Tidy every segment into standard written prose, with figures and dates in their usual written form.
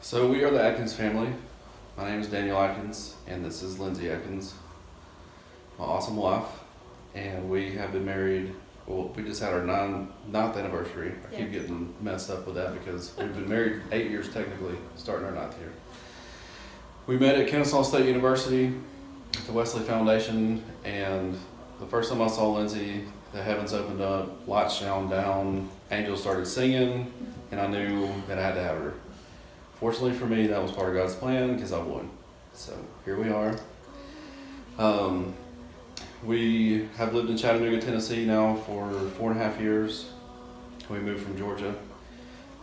So we are the Atkins family. My name is Daniel Atkins, and this is Lindsay Atkins, my awesome wife. And we have been married, well, we just had our ninth anniversary. I keep getting messed up with that because we've been married 8 years technically, starting our ninth year. We met at Kennesaw State University at the Wesley Foundation, and the first time I saw Lindsay, the heavens opened up, lights shone down, angels started singing, and I knew that I had to have her. Fortunately for me, that was part of God's plan because I won. So here we are. We have lived in Chattanooga, Tennessee now for 4.5 years. We moved from Georgia.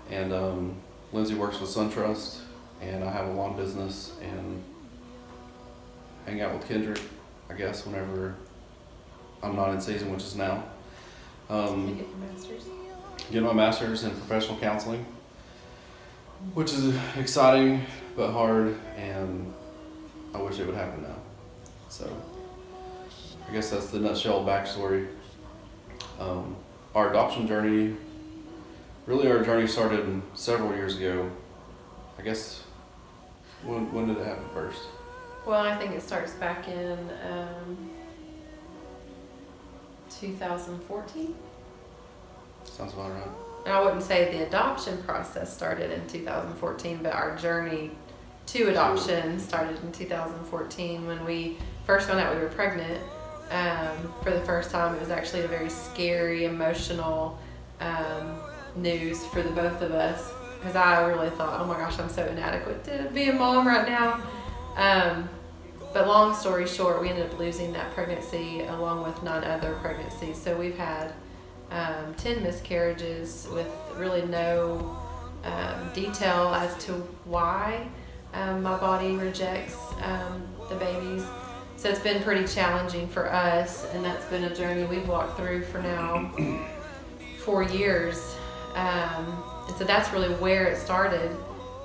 And Lindsay works with SunTrust, and I have a lawn business and hang out with Kendrick, I guess, whenever I'm not in season, which is now. You get your master's? Get my master's in professional counseling, which is exciting but hard, and I wish it would happen now. So I guess that's the nutshell backstory. Our adoption journey, really our journey started several years ago. I guess, when did it happen first? Well, I think it starts back in 2014. Sounds about right. And I wouldn't say the adoption process started in 2014, but our journey to adoption started in 2014 when we first found out we were pregnant. For the first time, it was actually a very scary, emotional news for the both of us, because I really thought, oh my gosh, I'm so inadequate to be a mom right now. But long story short, we ended up losing that pregnancy along with 9 other pregnancies. So we've had 10 miscarriages with really no detail as to why my body rejects the babies. So it's been pretty challenging for us, and that's been a journey we've walked through for now 4 years. And so that's really where it started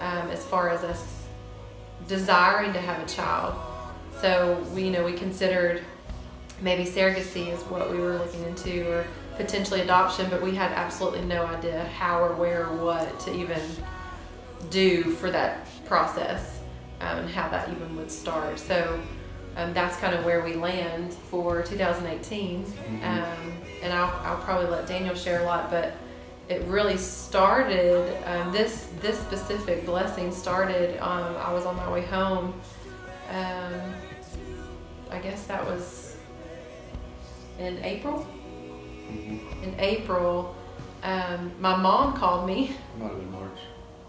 as far as us desiring to have a child. So we considered maybe surrogacy is what we were looking into, or potentially adoption, but we had absolutely no idea how or where or what to even do for that process, and how that even would start. So that's kind of where we land for 2018. And I'll probably let Daniel share a lot, but it really started, this specific blessing started, I was on my way home. I guess that was in April. In April, my mom called me. It might have been March.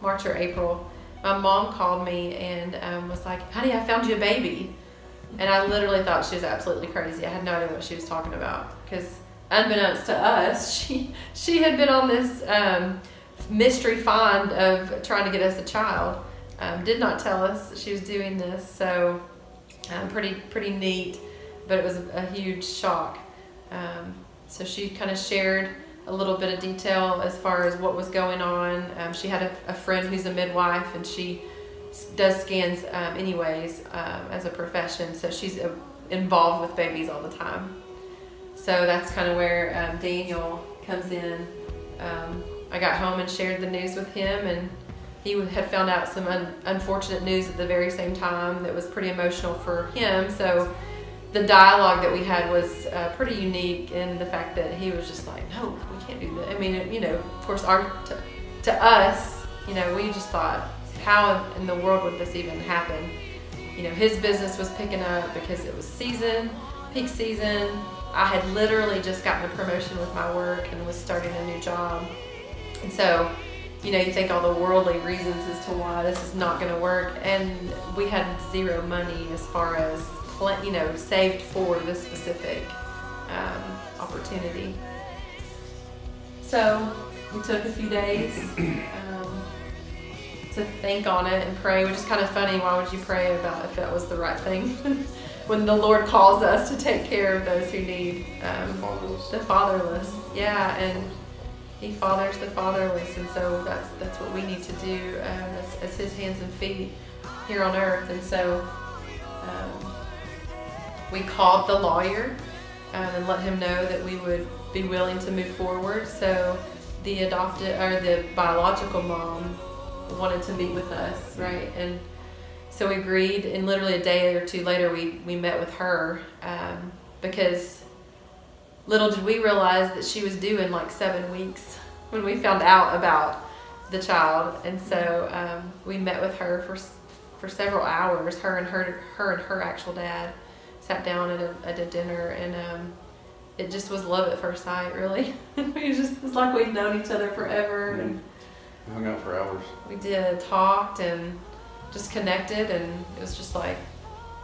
March or April. My mom called me and was like, honey, I found you a baby. And I literally thought she was absolutely crazy. I had no idea what she was talking about, because unbeknownst to us, she had been on this mystery find of trying to get us a child. Did not tell us that she was doing this, so pretty neat, but it was a huge shock. So she kind of shared a little bit of detail as far as what was going on. She had a friend who's a midwife, and she does scans anyways as a profession, so she's involved with babies all the time. So that's kind of where Daniel comes in. I got home and shared the news with him, and he had found out some unfortunate news at the very same time that was pretty emotional for him. So the dialogue that we had was pretty unique in the fact that he was just like, no, we can't do that. I mean, of course, to us, we just thought, how in the world would this even happen? His business was picking up because it was peak season. I had literally just gotten a promotion with my work and was starting a new job. And so, you think all the worldly reasons as to why this is not going to work. And we had zero money as far as, saved for this specific opportunity. So we took a few days to think on it and pray, which is kind of funny. Why would you pray about if that was the right thing? When the Lord calls us to take care of those who need, the fatherless. Yeah, and He fathers the fatherless, and so that's what we need to do as His hands and feet here on earth. And so we called the lawyer and let him know that we would be willing to move forward. So the biological mom wanted to meet with us, right? And so we agreed, and literally a day or two later, we met with her, because little did we realize that she was due in like 7 weeks when we found out about the child. And so we met with her for several hours. Her and her actual dad sat down at a dinner, and it just was love at first sight, really. It's like we'd known each other forever. Mm-hmm. And we hung out for hours. we did, talked, and just connected, and it was just like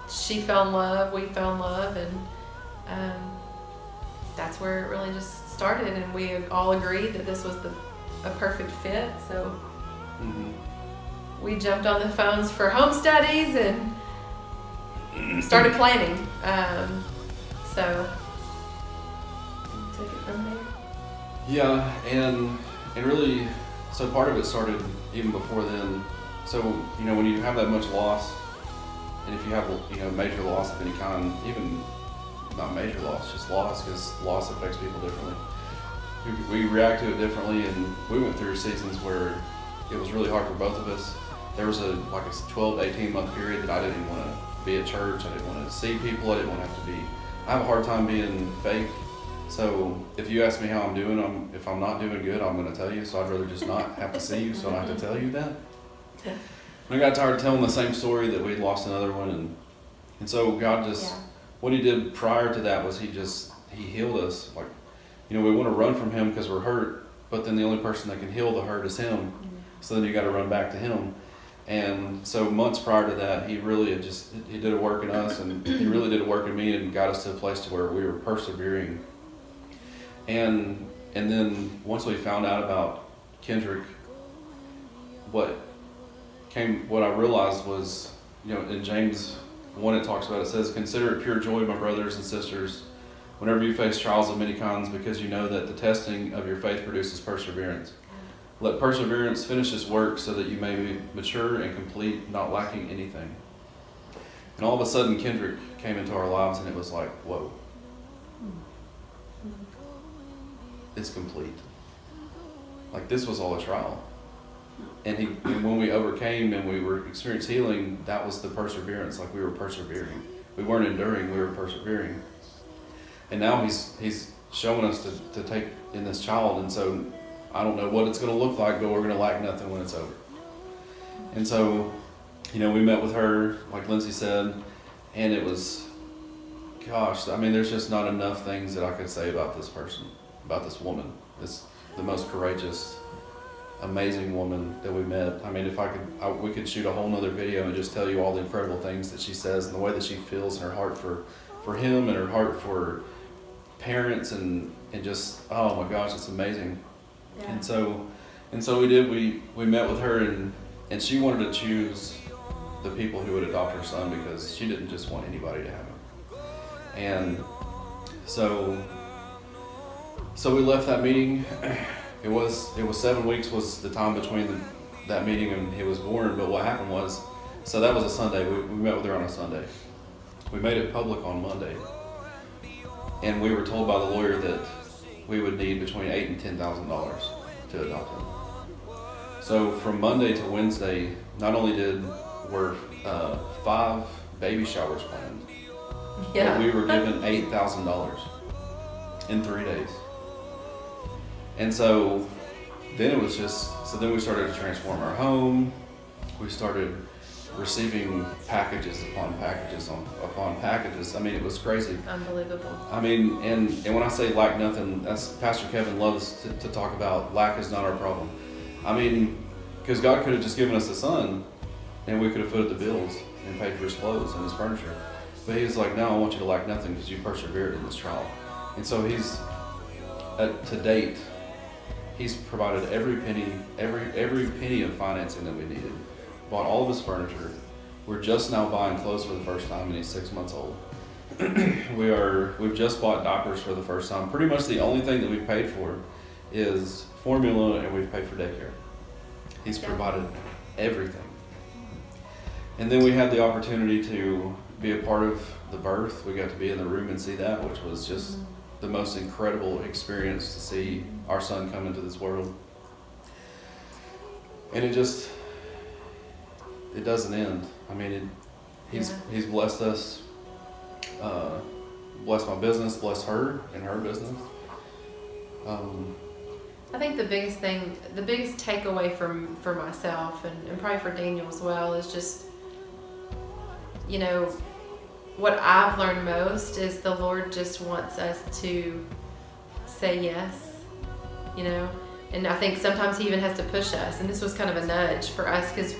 she fell in love, we fell in love, and that's where it really just started. And we all agreed that this was a perfect fit. So we jumped on the phones for home studies and started planning. So take it from there. Yeah, and really, so part of it started even before then. So, you know, when you have that much loss, and if you have, you know, major loss of any kind, even not major loss, just loss, because loss affects people differently. We react to it differently, and we went through seasons where it was really hard for both of us. There was a 12 to 18 month period that I didn't even want to be at church. I didn't want to see people. I didn't want to have to be. I have a hard time being fake. So if you ask me how I'm doing, if I'm not doing good, I'm going to tell you. So I'd rather just not have to see you, so I don't have to tell you that. I got tired of telling the same story that we'd lost another one, and so God just, what He did prior to that was He healed us. Like, you know, we want to run from Him because we're hurt, but then the only person that can heal the hurt is Him. So then you got to run back to Him. And so months prior to that, He really He did a work in us, and He really did a work in me, and got us to a place to where we were persevering. And then once we found out about Kendrick, what I realized was, you know, in James 1 it talks about, it says, "Consider it pure joy, my brothers and sisters, whenever you face trials of many kinds, because you know that the testing of your faith produces perseverance. Let perseverance finish its work, so that you may be mature and complete, not lacking anything." And all of a sudden Kendrick came into our lives, and it was like, whoa. It's complete. Like, this was all a trial. And when we overcame and we were experiencing healing, that was the perseverance. Like, we were persevering. We weren't enduring, we were persevering. And now he's showing us to take in this child. And so I don't know what it's going to look like, but we're going to lack nothing when it's over. And so, you know, we met with her, like Lindsay said, and it was, gosh, I mean, there's just not enough things that I could say about this person, about this woman. The most courageous, amazing woman that we met. I mean, we could shoot a whole nother video and just tell you all the incredible things that she says, and the way that she feels in her heart for him, and her heart for parents, and just, oh my gosh, it's amazing. Yeah. And so we met with her, and she wanted to choose the people who would adopt her son, because she didn't just want anybody to have him. And so we left that meeting. It was 7 weeks was the time between that meeting and he was born. But what happened was, so that was a Sunday. We met with her on a Sunday. We made it public on Monday, and we were told by the lawyer that we would need between $8,000 and $10,000 to adopt him. So from Monday to Wednesday, not only were 5 baby showers planned, but we were given $8,000 in 3 days. And so then it was then we started to transform our home. We started receiving packages upon packages upon packages. I mean, it was crazy. Unbelievable. I mean, and when I say lack nothing, that's Pastor Kevin loves to talk about, lack is not our problem. I mean, because God could have just given us a son, and we could have footed the bills and paid for his clothes and his furniture. But he was like, no, I want you to lack nothing, because you persevered in this trial. And so to date, he's provided every penny of financing that we needed. Bought all of his furniture. We're just now buying clothes for the first time, and he's 6 months old. We've just bought diapers for the first time. Pretty much the only thing that we've paid for is formula, and we've paid for daycare. He's provided everything. And then we had the opportunity to be a part of the birth. We got to be in the room and see that, which was just the most incredible experience, to see our son come into this world. And it just, it doesn't end. I mean, he's blessed us, blessed my business, blessed her and her business. I think the biggest takeaway for myself and probably for Daniel as well is just, you know, what I've learned most is the Lord just wants us to say yes, you know, and I think sometimes He even has to push us, and this was kind of a nudge for us because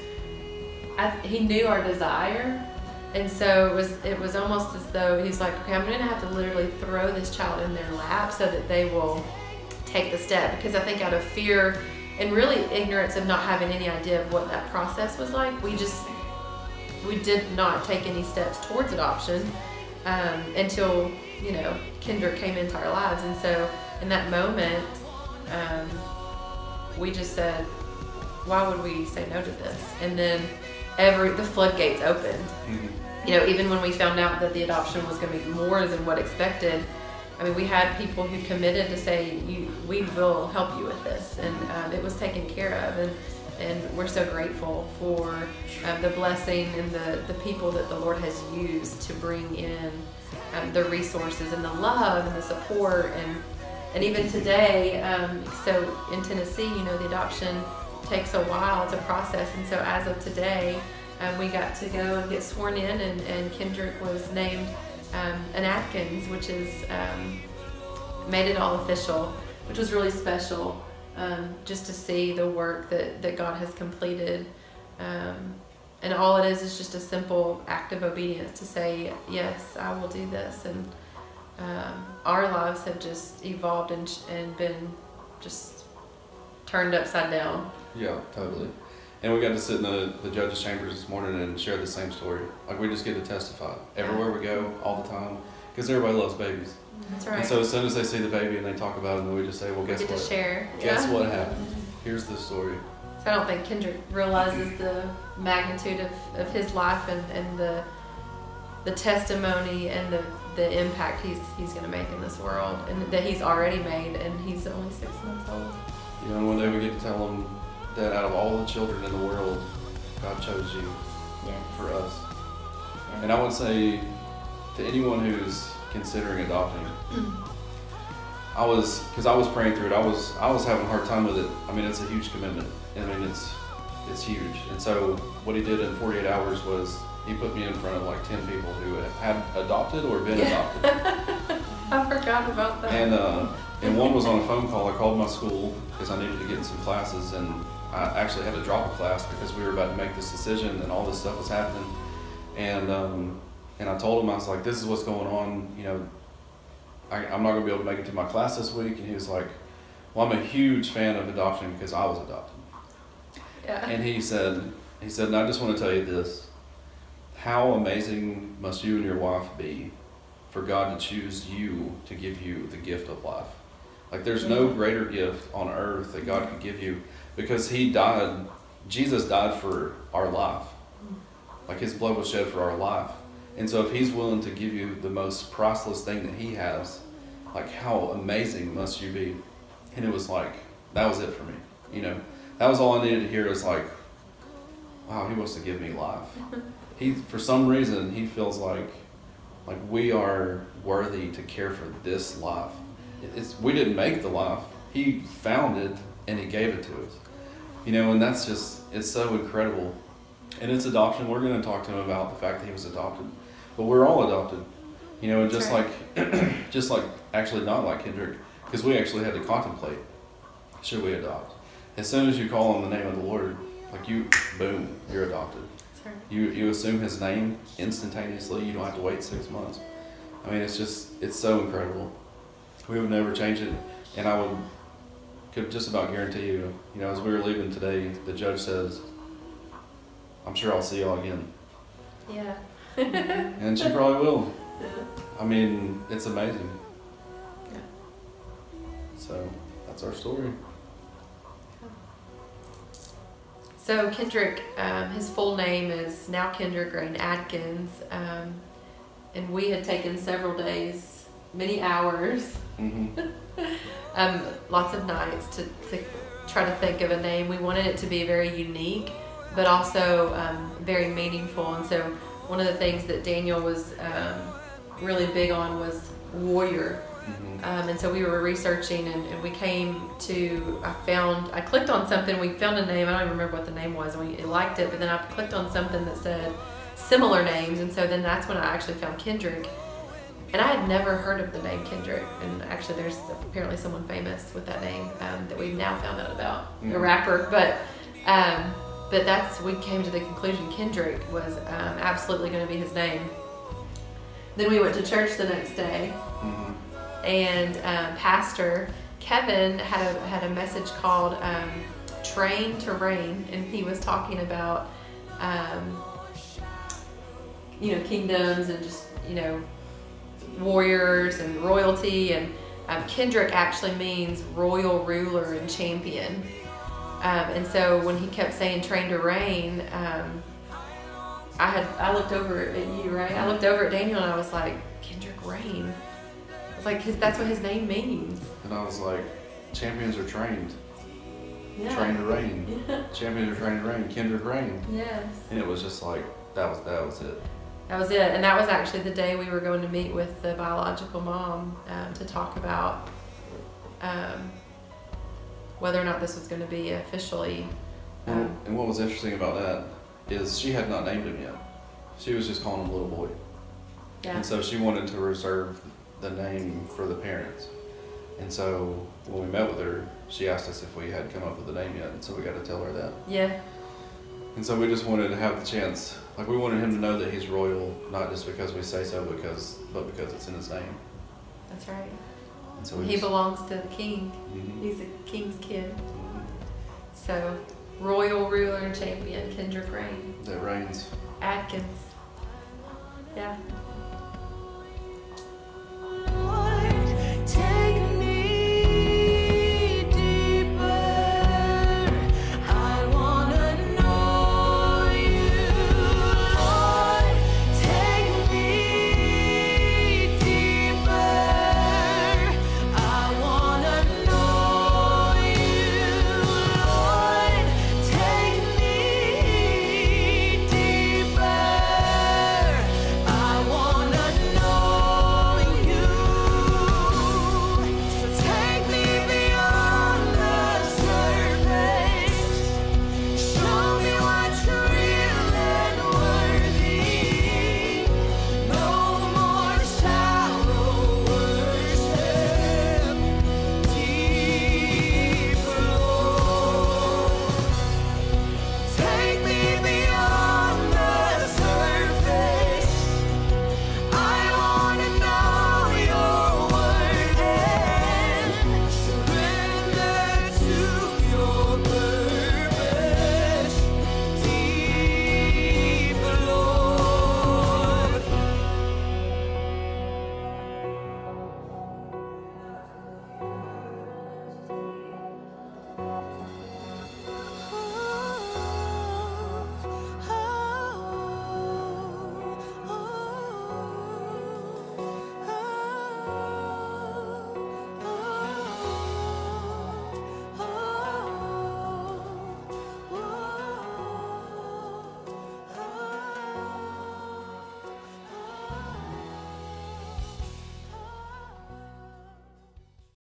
He knew our desire, and so it was almost as though He's like, okay, I'm going to have to literally throw this child in their lap so that they will take the step, because I think out of fear and really ignorance of not having any idea of what that process was like, we did not take any steps towards adoption until, you know, Kendrick came into our lives. And so in that moment, we just said, why would we say no to this? And then the floodgates opened. Mm-hmm. You know, even when we found out that the adoption was going to be more than what expected, I mean, we had people who committed to say, we will help you with this, and it was taken care of, and we're so grateful for the blessing and the people that the Lord has used to bring in the resources and the love and the support, and even today, so in Tennessee, you know, the adoption takes a while, it's a process, and so as of today, we got to go and get sworn in, and Kendrick was named an Atkins, which is made it all official, which was really special, just to see the work that God has completed, and all it is just a simple act of obedience to say, yes, I will do this, and our lives have just evolved and been just turned upside down. Yeah, totally. And we got to sit in the judge's chambers this morning and share the same story. Like, we just get to testify everywhere we go, all the time, because everybody loves babies. That's right. And so as soon as they see the baby and they talk about it, then we just say, well, guess what? To share. Guess what happened? Here's the story. So I don't think Kendrick realizes the magnitude of his life and the testimony and the impact he's going to make in this world, and that he's already made, and he's only 6 months old. You know, and one day we get to tell him that out of all the children in the world, God chose you for us. Yes. And I would say to anyone who's considering adopting, because I was praying through it, I was having a hard time with it. I mean, it's a huge commitment. I mean, it's huge. And so what he did in 48 hours was he put me in front of like 10 people who had adopted or been adopted. I forgot about that. And one was on a phone call. I called my school because I needed to get in some classes, and I actually had to drop a class because we were about to make this decision and all this stuff was happening. And I told him, I was like, this is what's going on. You know, I'm not going to be able to make it to my class this week. And he was like, well, I'm a huge fan of adoption because I was adopted. Yeah. And he said, and I just want to tell you this. How amazing must you and your wife be for God to choose you to give you the gift of life? Like, there's no greater gift on earth that God could give you, because He died, Jesus died for our life. Like, His blood was shed for our life. And so if He's willing to give you the most priceless thing that He has, like, how amazing must you be? And it was like, that was it for me. You know, that was all I needed to hear. Was like, wow, He wants to give me life. For some reason, He feels like we are worthy to care for this life. We didn't make the life. He found it and He gave it to us. You know, and that's just, it's so incredible. And it's adoption. We're going to talk to him about the fact that he was adopted. But we're all adopted. You know, and just right. just like, actually not like Kendrick, because we actually had to contemplate, should we adopt? As soon as you call on the name of the Lord, like, boom, you're adopted. Right. You assume His name instantaneously. You don't have to wait 6 months. I mean, it's so incredible. We would never change it. And could just about guarantee you, you know, as we were leaving today, the judge says, I'm sure I'll see y'all again. Yeah. And she probably will. Yeah. I mean, it's amazing. Yeah. So that's our story. So Kendrick, his full name is now Kendrick Rain Atkins, and we had taken several days, many hours, lots of nights to try to think of a name. We wanted it to be very unique, but also very meaningful. And so one of the things that Daniel was really big on was warrior. And so we were researching, and we came to, I clicked on something, we found a name, I don't even remember what the name was, and we liked it, but then I clicked on something that said similar names, and so then that's when I actually found Kendrick. And I had never heard of the name Kendrick, and actually there's apparently someone famous with that name that we've now found out about, a rapper, but we came to the conclusion Kendrick was absolutely going to be his name. Then we went to church the next day, and Pastor Kevin had a message called Train to Reign, and he was talking about kingdoms and just warriors and royalty, and Kendrick actually means royal ruler and champion. And so when he kept saying train to reign, I looked over at you, right? I looked over at Daniel and I was like, Kendrick Rain. I was like, that's what his name means. And I was like, champions are trained. Yeah. Train to reign. Yeah. Champions are trained to reign. Kendrick Rain. Yes. And it was just like, that was it. That was it. And that was actually the day we were going to meet with the biological mom to talk about whether or not this was going to be officially. And what was interesting about that is she had not named him yet. She was just calling him little boy. Yeah. And so she wanted to reserve the name for the parents. And so when we met with her, she asked us if we had come up with a name yet. And so we got to tell her that. Yeah. And so we just wanted to have the chance. Like, we wanted him to know that he's royal, not just because we say so, but because it's in his name. That's right. And so He belongs to the king. Mm-hmm. He's a king's kid. Mm-hmm. So, royal ruler and champion, Kendrick Rain. That reigns. Atkins. Yeah.